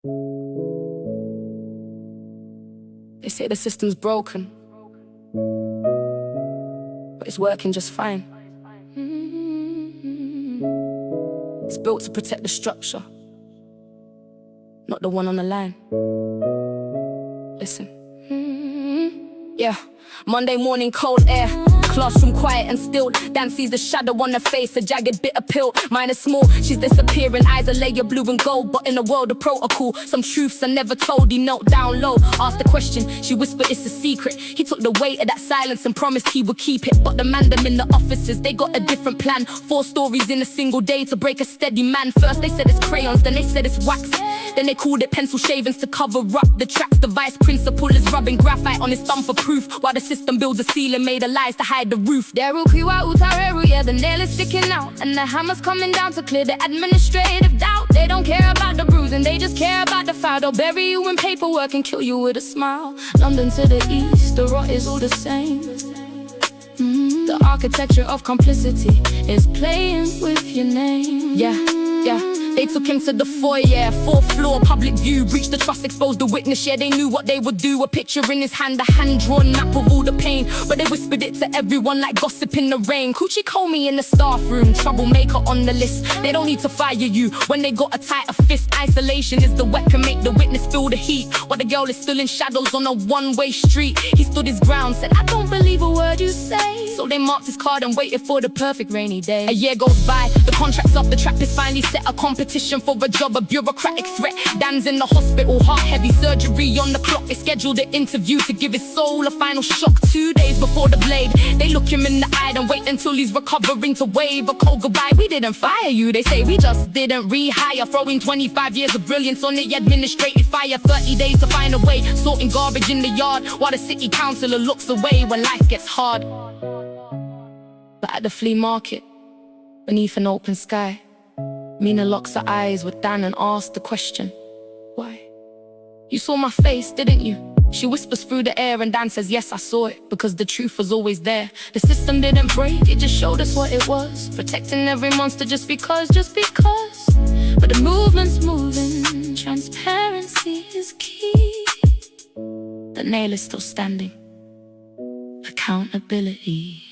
They say the system's broken, but it's working just fine. It's built to protect the structure, not the one on the line. Listen. Yeah, Monday morning, cold air, classroom quiet and still. Dan sees the shadow on her face, a jagged bitter pill. Mine is small, she's disappearing, eyes are layer blue and gold. But in a world of protocol, some truths are never told. He knelt down low, asked the question, she whispered it's a secret. He took the weight of that silence and promised he would keep it. But the man them in the offices, they got a different plan. 4 stories in a single day to break a steady man. First they said it's crayons, then they said it's wax, then they called it pencil shavings to cover up the tracks. The vice principal is rubbing graphite on his thumb for proof, while the system builds a ceiling made of lies to hide the roof. Yeah, the nail is sticking out, and the hammer's coming down to clear the administrative doubt. They don't care about the bruising, they just care about the file. They'll bury you in paperwork and kill you with a smile. London to the east, the rot is all the same. The architecture of complicity is playing with your name. Yeah. They took him to the foyer, 4th floor, public view. Breached the trust, exposed the witness, yeah, they knew what they would do. A picture in his hand, a hand-drawn map of all the pain. But they whispered it to everyone like gossip in the rain. Coochie called me in the staff room, troublemaker on the list. They don't need to fire you when they got a tighter fist. Isolation is the weapon, make the witness feel the heat. While the girl is still in shadows on a one-way street. He stood his ground, said, I don't believe a word you say. So they marked his card and waited for the perfect rainy day. A year goes by, the contract's up, the trap is finally set. A competition for a job, a bureaucratic threat. Dan's in the hospital, heart heavy, surgery on the clock. They scheduled an interview to give his soul a final shock. 2 days before the blade, they look him in the eye and wait until he's recovering to wave a cold goodbye. We didn't fire you, they say, we just didn't rehire. Throwing 25 years of brilliance on the administrative fire. 30 days to find a way, sorting garbage in the yard, while the city councillor looks away when life gets hard. But at the flea market, beneath an open sky, Mina locks her eyes with Dan and asks the question, why? You saw my face, didn't you? She whispers through the air and Dan says, yes, I saw it, because the truth was always there. The system didn't break, it just showed us what it was. Protecting every monster just because. But the movement's moving, transparency is key. The nail is still standing, accountability.